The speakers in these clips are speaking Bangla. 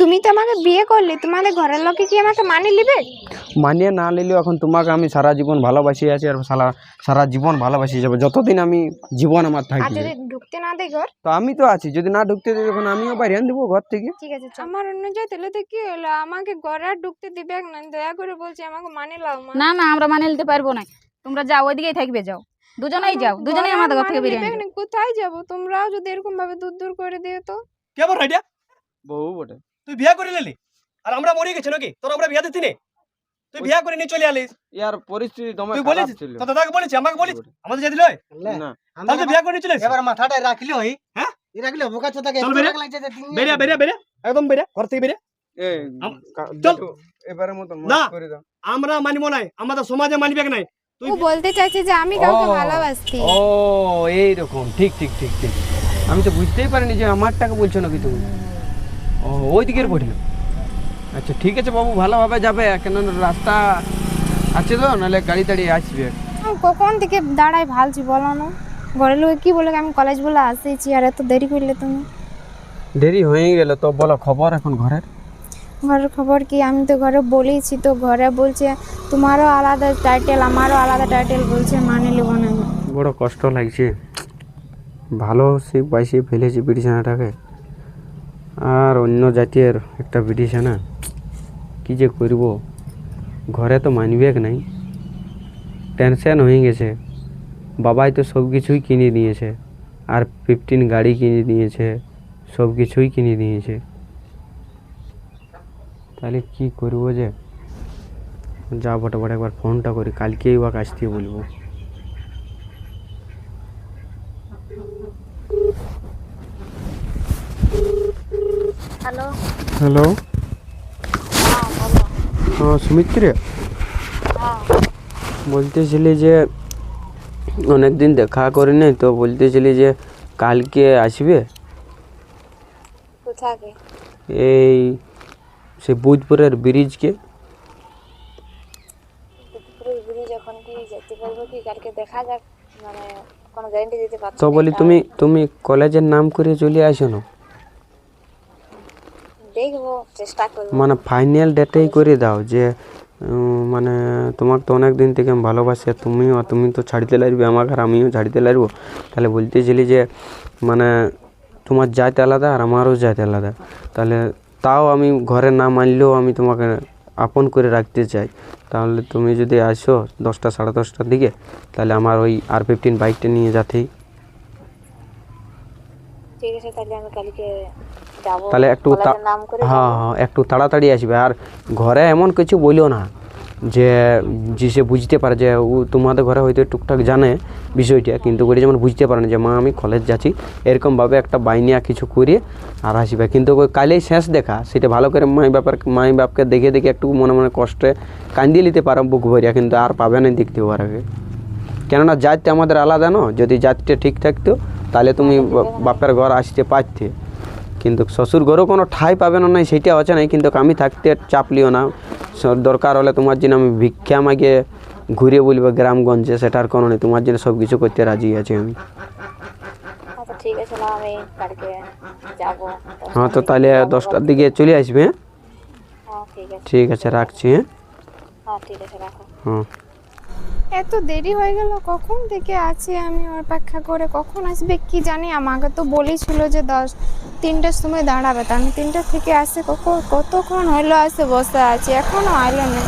তুমি তো আমাকে বিয়ে করলে, তোমাদের ঘরের লোকে কি আমাকে মানিয়ে নেবে? মানিয়ে না নিলেও এখন তোমাকে আমি সারা জীবন ভালোবাসি আছি, আর সারা জীবন ভালোবাসি যাবো যতদিন আমি জীবন আমার আর থাকবে। যদি ঢুকতে না দেয় ঘর? তো আমি তো আছি, যদি না ঢুকতে দিই তখন আমিও বাইরে দেবো ঘর থেকে। ঠিক আছে, আমার অন্য যায় তাহলে তো কি হলো, আমাকে ঘরে আর ঢুকতে দিবে না? দয়া করে বলছি আমাকে মানিয়ে লাও মা। না না, আমরা মানে নিতে পারবো না। তোমরা যাও, ওইদিকেই থাকবে, যাও দুজনেই যাও, দুজনেই আমাদের ঘর থেকে বেরিয়ে যাও। কোথায় যাবো? তোমরাও যদি এরকম ভাবে দূর দূর করে দিও তো। কে বল এটা? বউ বটে। তুই বিয়া করে নিলি আর আমরা মরে গেছি নাকি? তোর আমরা বিয়া দিতি নে? তুই বিয়া করে নিয়ে চলে আলিস। ইয়ার পরিস্থিতি তোমার তুই খারাপ বলিস ছিল। তো দাদাকে বলেছি, আমাকে বলিস, আমাদের যেতে লয় না তাহলে তুই বিয়া করে নিয়ে চলে এবার মাথাটা রাখলি হই। হ্যাঁ? এই রাখলি বোকা চোদাকে চল এত বেরে। রাগ লাগছে যে তিন বেরিয়া বেরিয়া বেরিয়া একদম বেরিয়া ঘর থেকে বেরিয়া। এই চল। দেখো, এবারের মতো না। মাফ করে দাও। আমরা মানিব নাই, আমাদের সমাজে মানিবে নাই। তুই ও বলতে চাইছে যে আমি কাউকে ও, ভালোবাসি। ও এইরকম, ঠিক ঠিক ঠিক ঠিক। আমি তো বুঝতেই পারিনি যে আমারটাকে বলছো নাকি তুমি। ও ওই দিকের পড়ি। আচ্ছা ঠিক আছে বাবু, ভালোভাবে যাবে, কেন রাস্তা আছে তো, নাহলে গাড়ি টাড়ি আসবে। আমি কখন থেকে দাঁড়াই ভালছি বলো না? ঘরের লোকে কি বলে আমি কলেজ বলে আসেছি, আর এত দেরি করলে তুমি? দেরি হয়ে গেল তো, বলো খবর এখন ঘরের? ঘরের খবর কি, আমি তো ঘরে বলেছি, তো ঘরে বলছে তোমারও আলাদা টাইটেল আমারও আলাদা টাইটেল, বলছে মানে নেবো না আমি। বড় কষ্ট লাগছে, ভালো সে বাইসে ফেলেছি বিটিছানাটাকে, আর অন্য জাতীয় একটা বিটিছানা, কি যে করব, ঘরে তো মানবে নাই, টেনশন হয়ে গেছে। বাবাই তো সব কিছুই কিনে দিয়েছে, আর 15 গাড়ি কিনে দিয়েছে, সব কিছুই কিনে দিয়েছে, তাহলে কি করব যে? যা বটে বটে একবার ফোনটা করি, কালকেই বা আসতে বলবো। হ্যালো, হ্যালো, হ্যাঁ সুমিত্রে, বলতেছিলি যে অনেকদিন দেখা করি নাই, তো বলতেছিলি যে কালকে আসবে। কোথাকে? এই সে বুধপুরের ব্রিজকে। যখন কি যেতে পারবো কি কালকে দেখা যাক, মানে কোনো গ্যারান্টি দিতে পারছি তো বলি তুমি কলেজের নাম করে চলে আসো না, দেখবো, চেষ্টা করবো। মানে ফাইনাল ডেটেই করে দাও যে মানে তোমাকে তো অনেক দিন থেকে আমি ভালোবাসি, আর তুমি তো ছাড়িতে লাগবে আমাকে, আর আমিও ছাড়িতে লাগবো। তাহলে বলতেছিলি যে মানে তোমার জাত আলাদা আর আমারও জাত আলাদা, তাহলে তাও আমি ঘরে না মানলেও আমি তোমাকে আপন করে রাখতে চাই। তাহলে তুমি যদি আসো 10টা সাড়ে 10টার দিকে, তাহলে আমার ওই R15 বাইকটা নিয়ে যাতেই। ঠিক আছে, তাহলে আমি কালকে যাবো, তাহলে একটু কলেজের নাম করে হ্যাঁ হ্যাঁ একটু তাড়াতাড়ি আসবে, আর ঘরে এমন কিছু বলিও না যে সে বুঝতে পারে, যে ও তোমাদের ঘরে হয়তো টুকটাক জানে বিষয়টা, কিন্তু ওটা যেমন বুঝতে পারে না যে মা আমি কলেজ যাচ্ছি, এরকমভাবে একটা বাইনিয়া কিছু করে আর আসবে। কিন্তু ওই কালেই শেষ দেখা, সেটা ভালো করে মাই বাপকে দেখে দেখে একটু মনে মনে কষ্টে কান্দিয়ে নিতে পারো বুক ভরিয়া, কিন্তু আর পাবে না দেখতে পার আগে। কেননা জাতটা আমাদের আলাদা না, যদি জাতটা ঠিক থাকতো তাহলে তুমি বাপের ঘর আসতে পারতে, কিন্তু শ্বশুর ঘরেও কোনো ঠাঁই পাবে না, সেইটা হচ্ছে নাই। কিন্তু আমি থাকতে চাপ লিও না, দরকার হলে তোমার জন্য আমি ভিক্ষা মাগে ঘুরে বলবো গ্রামগঞ্জে, সেটার কোনো নেই, তোমার জন্য সব কিছু করতে রাজি আছি আমি। আচ্ছা ঠিক আছে, না আমি কালকে যাবো। হ্যাঁ তো তাহলে 10টার দিকে চলে আসবে। হ্যাঁ হ্যাঁ ঠিক আছে। ঠিক আছে, রাখছি। হ্যাঁ হ্যাঁ ঠিক আছে, রাখো। হ্যাঁ। এত দেরি হয়ে গেল, কখন থেকে আছি আমি অপেক্ষা করে, কখন আসবে কি জানি। আমাকে তো বলেছিল যে 3টার সময় দাঁড়াবে, তা আমি 3টা থেকে আসে কতক্ষণ হলো আসে বসে আছি, এখনো আইলো না।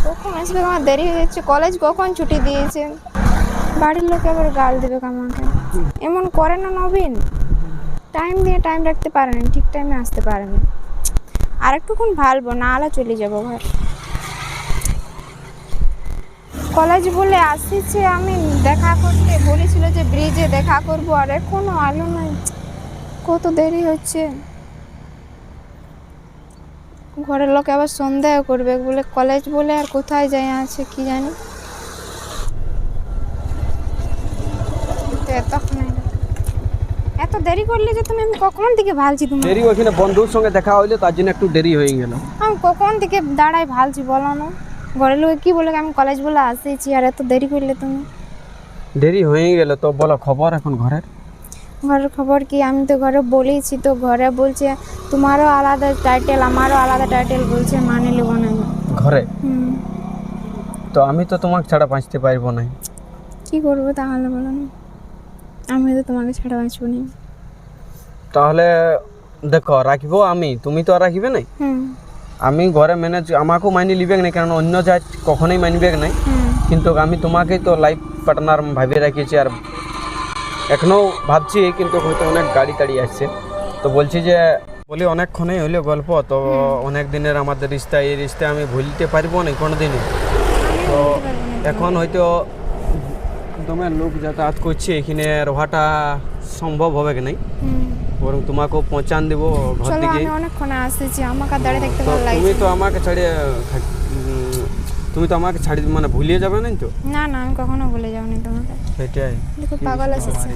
কখন আসবে? আমার দেরি হয়ে যাচ্ছে, কলেজ কখন ছুটি দিয়েছে, বাড়ির লোক আবার গাল দেবে আমাকে। এমন করে না নবীন, টাইম দিয়ে টাইম রাখতে পারে না, ঠিক টাইমে আসতে পারে না। আর একটুক্ষণ ভালবো, না আলা চলে যাবো ঘর। কলেজ বলে আসছে, আমি দেখা করতে বলেছিল যে ব্রিজে দেখা করবো, আর এখনো আলো নাই, কত দেরি হচ্ছে। ঘরের লোক আবার সন্দেহ করবে, বলে কলেজ বলে আর কোথায় যাই আছে কি জানি। এত দেরি করলে যে তুমি, আমি কখন থেকে ভালছি তুমি। দেরি ওখানে বন্ধুর সঙ্গে দেখা হইলো, তার জন্য একটু দেরি হয়ে গেল। আমি কখন থেকে দাঁড়াই ভালছি বলো না? ঘরের লোক কি বলে আমি কলেজ বলে আসেছি, আর এত দেরি করলে তুমি। দেরি হয়ে গেল তো, বলো খবর এখন ঘরের? ঘরের খবর কি, আমি তো ঘরে বলেছি, তো ঘরে বলছে তোমারও আলাদা টাইটেল আমারও আলাদা টাইটেল, বলছে মানে নেবো না আমি। ঘরে হুম, তো আমি তো তোমাকে ছাড়া বাঁচতে পারবো না। কি করবো তাহলে বলো না, আমি তো তোমাকে ছাড়া বাঁচবো না। তাহলে দেখো রাখবো আমি, তুমি তো আর রাখবে না। হুম আমি ঘরে ম্যানেজ, আমাকেও মাইনে লিবে না, কারণ অন্য জাত কখনোই মানবে না। হুম কিন্তু আমি তোমাকেই তো লাইফ পার্টনার ভাবে রাখিয়েছি, আর এখনও ভাবছি, কিন্তু হয়তো অনেক গাড়ি টাড়ি আসছে। তো বলছি যে বলি অনেকক্ষণই হইলো গল্প, তো অনেক দিনের আমাদের রিস্তা, এই রিস্তা আমি ভুলতে পারবো না কোনো দিনই। তো এখন হয়তো তোমার লোক যাতায়াত করছে এখানে, রোহাটা সম্ভব হবে কি নাই, হুম। বরং তোমাকেও পৌঁছান দেবো ঘর চলো, দিকে। আমি অনেকক্ষণ আসতেছি, আমাকে আর দাঁড়িয়ে থাকতে তো ভালো তুমি লাগছে তো আমাকে ছাড়িয়ে তুমি তো আমাকে ছাড়ি মানে ভুলিয়ে যাবে না তো। না। না, আমি কখনো ভুলে যাবো না তোমাকে। সেটাই। দেখো পাগল এসেছে,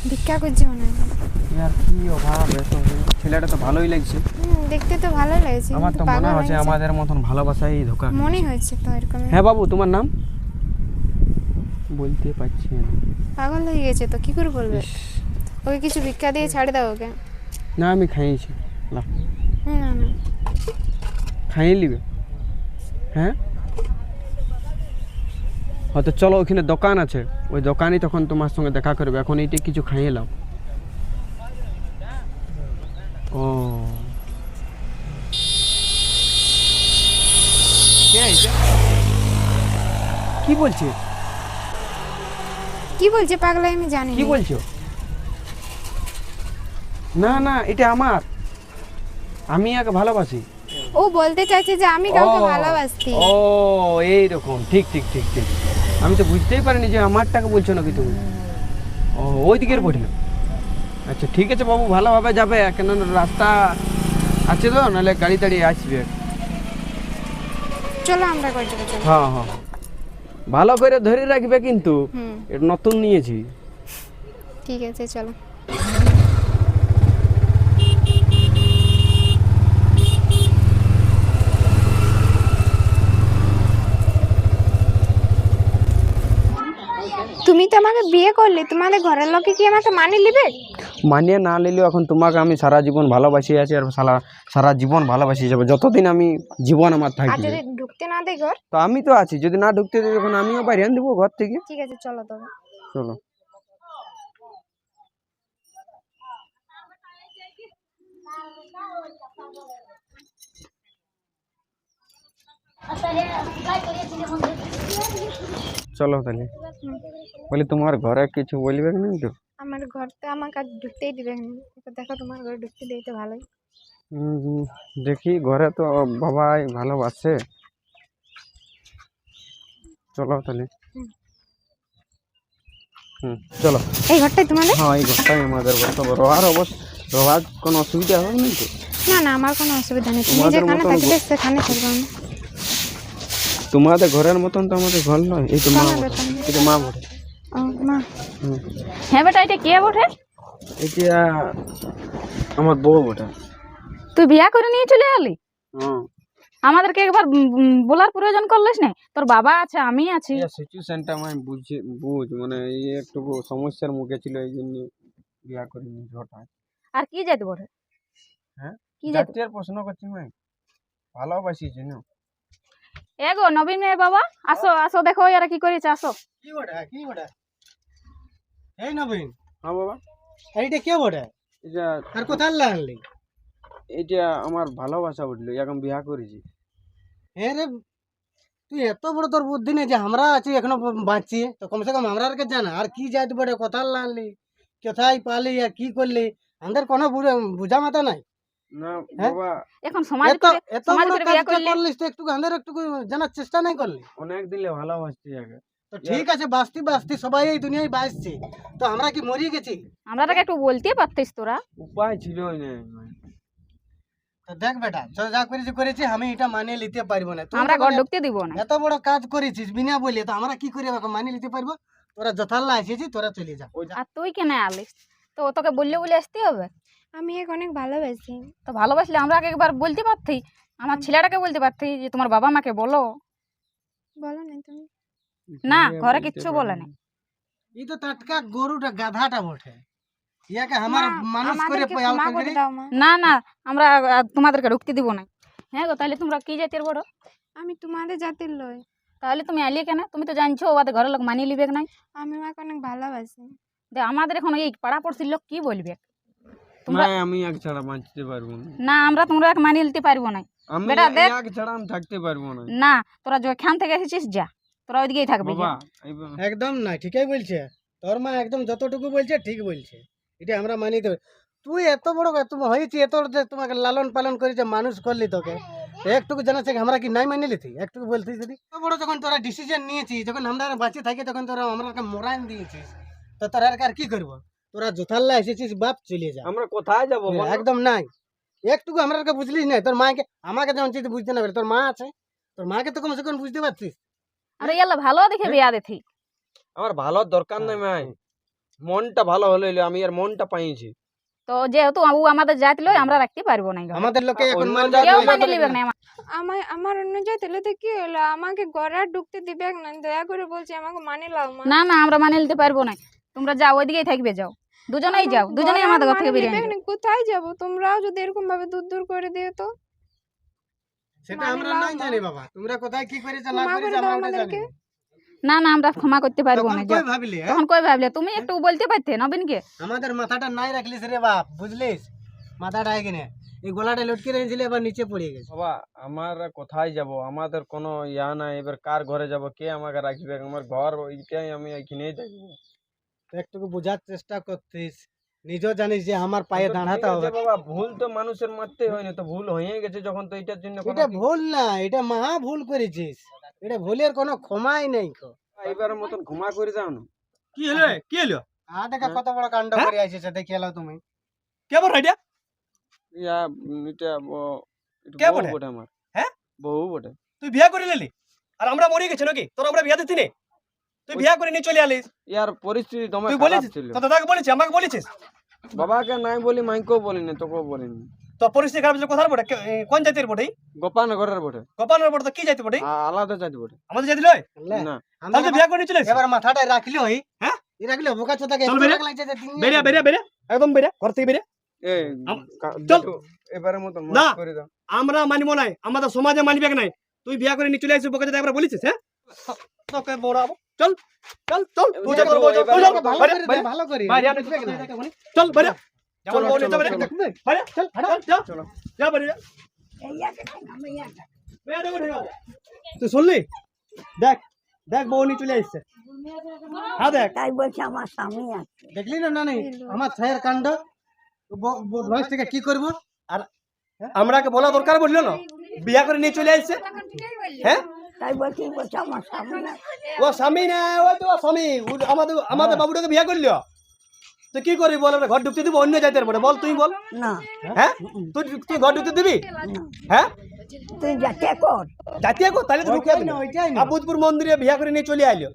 ভিক্ষা করছি মনে হয়। আর কি অভাব, এত ছেলেটা তো ভালোই লাগছে। দেখতে তো ভালোই লাগছে, আমার কিন্তু তো মনে পাগল হচ্ছে লাগছে। আমাদের মতন ভালোবাসাই ধোকা। মনে হচ্ছে তো এরকম। হ্যাঁ বাবু, তোমার নাম বলতে পারছি না। পাগল হয়ে গেছে তো, কি করে বলবে? ওকে কিছু ভিক্ষা দিয়ে ছাড়ে দাও ওকে। না আমি খাইয়েছি, না না, খাইয়ে নিবে। হ্যাঁ হয়তো চলো, ওখানে দোকান আছে, ওই দোকানই তখন তোমার সঙ্গে দেখা করবে। এখন এইটা কিছু খাইয়ে নাও। ও কে এটা? কি বলছে? কি বলছে পাগলা, আমি জানি কি না। বলছো? না না, এটা আমার, আমি একে ভালোবাসি। ও বলতে চাইছে যে আমি কাউকে ও, ভালোবাসি। ও এইরকম, ঠিক ঠিক ঠিক ঠিক। আমি তো বুঝতেই পারিনি যে আমারটাকে বলছো নাকি তুমি। ও ওই দিকের পড়লো। আচ্ছা ঠিক আছে বাবু, ভালোভাবে যাবে, কেন রাস্তা আছে তো, নাহলে গাড়ি টাড়ি আসবে। চলো আমরা করে যাবো, চলো। হ্যাঁ হ্যাঁ, ভালো করে ধরে রাখবে কিন্তু, হুম, এটা নতুন নিয়েছি। ঠিক আছে চলো। তুমি তো আমাকে বিয়ে করলে, তোমাদের ঘরের লোকে কি আমাকে মানে নিবে? মানিয়ে না নিলেও এখন তোমাকে আমি সারা জীবন ভালোবাসি আছি, আর সারা জীবন ভালোবাসি যাবো, যতদিন আমি জীবন আমার আর থাকবে। যদি ঢুকতে না দেয় ঘর? তো আমি তো আছি, যদি না ঢুকতে দিই তখন আমিও বাইরে আন দেবো ঘর থেকে। ঠিক আছে চলো তবে। চলো। চলো তাহলে। বলি তোমার ঘরে কিছু বলবে না তো? আমার ঘর তো আমাকে আর ঢুকতেই দিবে না। এবার দেখো তোমার ঘরে ঢুকতে দিই তো ভালোই। দেখি, ঘরে তো বাবাই ভালোবাসে। চলো তাহলে। চলো। এই ঘরটাই তোমাদের? হ্যাঁ, এই ঘরটাই আমাদের ঘর। তো রোহার কোনো অসুবিধা হবে না তো? না না, আমার কোনো অসুবিধা নেই, তুমি তোমাদের যেখানে মতন থাকবে সেখানে থাকবো আমি। তোমাদের ঘরের মতন তো আমাদের ঘর নয়। এই তো মা কোনো বটে। ব্যাপার নেই। এটা মা বটে। ও মা, হ্যাঁ বেটা, এটা কে বটে? এটা আমার বউ বটে। তুই বিয়া করে নিয়ে চলে এলি? হ্যাঁ, আমাদেরকে একবার বলার প্রয়োজন করলিস না? তোর বাবা আছে, আমি আছি। এই সিচুয়েশনটা আমি বুঝ মানে এই একটু সমস্যার মুখে ছিল, এই জন্য বিয়া করে নিয়েছি হঠাৎ। আর কি যাইতে বটে? হ্যাঁ, কি যাইতে? জাতীয় প্রশ্ন করছি আমি, ভালোবাসিছি না। এগো নবীন মেয়ে বাবা, আসো আসো, দেখো এরা কি করেছে, আসো। কি বটে কি বটে? এই নবীন, হ্যাঁ বাবা, এইটা কে বটে? এটা আর কোথায় লাগলি? এটা আমার ভালোবাসা উঠলো, এখন বিয়া করেছি। হ্যাঁ রে, তুই এত বড় তোর বুদ্ধি নেই যে আমরা আছি এখনো বাঁচছি, তো কমসে কম আমরা আর কে জানা। আর কি যাইত বটে, কোথায় লাগলি, কোথায় পালি, আর কি করলি? আমাদের কোনো বুঝা মাথা নাই। না হ্যাঁ? বাবা, এখন সমাজ এত করে এত সমাজ বড় করে বিয়া কাজটা করলে করলিস, তো একটু আমাদের একটু জানার চেষ্টা নাই করলি? অনেক দিলে ভালোবাসছি আগে। তো ঠিক আছে, বাঁচতি বাঁচতি সবাই এই দুনিয়ায় বাঁচছে, তো আমরা কি মরিয়ে গেছি? আমরা তাকে একটু বলতে পারতিস তোরা। উপায় ছিল না। তো দেখ বেটা, যা করেছি করেছি, আমি এটা মানিয়ে নিতে পারবো না। তুই আমরা যখন ঘর ঢুকতে দিব না। এত বড় কাজ করেছিস বিনা বলে, তো আমরা কি করে মানিয়ে নিতে পারবো? তোরা যথাল্লা এসেছি, তোরা চলে যা। আর তুই কেন আলিস? তো তোকে বললে বলে আসতে হবে? আমি এক অনেক ভালোবাসি। তো ভালোবাসলে আমরা আগে একবার বলতে পারতি, আমার ছেলেটাকে বলতে পারতি যে তোমার বাবা মাকে বলো। বলো না তুমি। না, ঘরে কিচ্ছু বলে না। এই তো টাটকা গরুটা গাধাটা বটে। ইয়াকে আমার মানুষ করে আমাদেরকে ক্ষমা করে দাও মা। না না আমরা তোমাদেরকে ঢুকতে দিব না। হ্যাঁ গো, তাহলে তোমরা কি জাতির বড়? আমি তোমাদের জাতির লই। তাহলে তুমি আলি কেন? তুমি তো জানছো ওদের ঘরের লোক মানিয়ে লিবে নাই। আমি মাকে অনেক ভালোবাসি। আমাদের এখন এই পাড়া পড়শির লোক কি বলবে? তোমরা আমি এক ছাড়া বাঁচতে পারবো না। না, আমরা তোমরা মানিয়ে নিতে পারবো না। আমি বেটা দেখ। এক ছাড়া আমি থাকতে পারবো না। না, তোরা যেখান থেকে এসেছিস যা, তোরা ওইদিকেই থাকবি। বাবা যা। একদম না, ঠিকই বলছে তোর মা, একদম যতটুকু বলছে ঠিক বলছে, এটা আমরা মানি দেব। তুই এত বড় তুমি হয়েছি, এত যে তোমাকে লালন পালন করেছে, মানুষ করলি তোকে, তো একটুকু জানাচ্ছে আমরা কি নাই মানি লিতি? একটুকু বলতিস যদি এত বড় যখন তোরা ডিসিশন নিয়েছিস, যখন আমরা বাঁচে থাকি তখন তোরা আমরা মরান দিয়েছিস, তো তোরা আর কি করবো? তোরা জোথাল্লা এসেছিস, বাপ চলে যা। আমরা কোথায় যাবো? একদম নাই, একটুকু আমরা বুঝলিস না। তোর মাকে আমাকে যেমন চিন্তা বুঝতে না পারে, তোর মা আছে, তোর মাকে তো কমসে কম বুঝতে পারছিস। আরে ইয়াল্লা ভালো দেখে বিয়া দেখি। আমার ভালো দরকার নাই মাই, মনটা ভালো হলে আমি আর মনটা পাইছি। তো যেহেতু ও আমাদের জাত লয়, আমরা রাখতে পারবো না। আমাদের লোকে এখন অন্য মানবে জাতি কেউ না। মানে লিবে না। আমার অন্য জাতির লইতে কি হলো? আমাকে ঘরে আর ঢুকতে দিবে না, দয়া করে বলছি আমাকে মানি লাও মা। না না, আমরা মানে নিতে পারবো না। তোমরা যাও, ওইদিকেই থাকবে, যাও। দুজনেই যাও, দুজনেই আমাদের ঘর থেকে বেরিয়ে যাও। কোথায় যাব? তোমরাও যদি এরকম ভাবে দূর দূর করে দিও তো। সেটা মানে আমরা লাভ নাই না। জানি বাবা, তোমরা কোথায় কি করেছো না ক্ষমা করে করেছো দাও আমরা ওটা জানি আমাদেরকে। না। না না, আমরা ক্ষমা করতে পারবো তখন না। কই যাও। ভাবলি, হ্যাঁ? তখন কই ভাবলে? তুমি একটু বলতে পারতে নবীনকে। আমাদের মাথাটা নাই রাখলিস রে বাপ, বুঝলিস? মাথাটা এখানে এই গলাটা লটকে রেখেছিল, এবার নিচে পড়ে গেছে। বাবা আমার কোথায় যাব? আমাদের কোনো ইয়া নাই। এবার কার ঘরে যাব? কে আমাকে রাখবে? আমার ঘর ওইটাই, আমি এইখানেই থাকবো। একটুকু বোঝার চেষ্টা করতিস, নিজেও জানিস যে আমার পায়ে তো দাঁড়াতে ঠিক হবে। আছে বাবা, ভুল তো মানুষের মারতে হয় না, তো ভুল হয়ে গেছে যখন, তো এটার জন্য কোনো এটা ভুল না, এটা মহা ভুল করেছিস। এটা ভুলের কোনো ক্ষমাই নেই। এবারের মতন ক্ষমা করে দাও না। কি হলো রে? কি হলো? দেখা কত বড় কাণ্ড হ্যাঁ? করে আইছিস, দেখে এলো তুমি। কে বড় এটা? ইয়া এটা এটা কে বউ বটে? বটে আমার। হ্যাঁ? বউ বটে। তুই বিয়া করে নিলি আর আমরা মরে গেছি নাকি? তোর আমরা বিয়া দিতি নে, তুই বিয়া করে নিয়ে চলে আলিস। ইয়ার পরিস্থিতি তোমার তুই খারাপ বলেছিস ছিল। তো দাদাকে বলেছিস, আমাকে বলেছিস? বাবাকে নাই বলি, মাইকেও বলিনি, তোকেও বলিনি। তো পরিস্থিতি খারাপ ছিল কোথার বটে? কোন জাতির বটে? গোপানগরের বটে। গোপালের বটে? তো কি জাতি বটে? আলাদা জাতি বটে। আমাদের জাতি লয়? না আমরা তাহলে তো বিয়া করে নিয়ে চলে আসিস। এবার মাথাটা রাখলি ওই, হ্যাঁ? এই রাখলি বোকা চোদাকে চল একটু বেরে। রাখ লাগছে যে তিন বেরিয়া বেরিয়া বেরিয়া, একদম বেরিয়া, ঘর থেকে বেরিয়া। এই চল। এবারে মতন না। মাফ করে দাও। আমরা মানিব নাই, আমাদের সমাজে মানবে নাই। তুই বিয়া করে নিয়ে চলে আসিস, বোকা জাতি একবার বলেছিস? হ্যাঁ, তোকে বড়াবো। চল চল চল, তুই যা করবো, চল, এবারে চল, ভালো বেরিয়া, করে দে, বেরিয়া, ভালো করে বেরিয়া, বুঝবে কি না? চল বেরিয়া, চল চলো, বউ নিয়ে চলো, বেরিয়া, চলো। বেরিয়া, চল, চল, চল, যা বেরিয়া। বেরিয়া, দেখো, ঠিক আছে। তুই শুনলি? দেখ দেখ, বউ নিয়ে চলে আসছে। হ্যাঁ দেখ, তাই বলছে আমার স্বামী আছে। দেখলি না নানি আমার ছায়ের কাণ্ড, বয়স থেকে কি করবো? আর আমরাকে বলা দরকার বললো না, বিয়া করে নিয়ে চলে আসছে। হ্যাঁ, তাই বলছে আমার স্বামী আছে। ও স্বামী না, ওই তো ও স্বামী। আমাদের আমাদের বাবুটাকে বিয়া করলো, তো কি করবি বল? আমরা ঘর ঢুকতে দিব অন্য জাতের বটে? বল তুই বল। না হ্যাঁ, তুই তুই ঘর ঢুকতে দিবি? না, হ্যাঁ, তুই যাতে কর। জাতীয় কর, তাহলে তো ঢুকতে ওইটাই দিবি না, না। ওইটাই না। আবুদপুর মন্দিরে বিয়া করে নিয়ে চলে আইলো,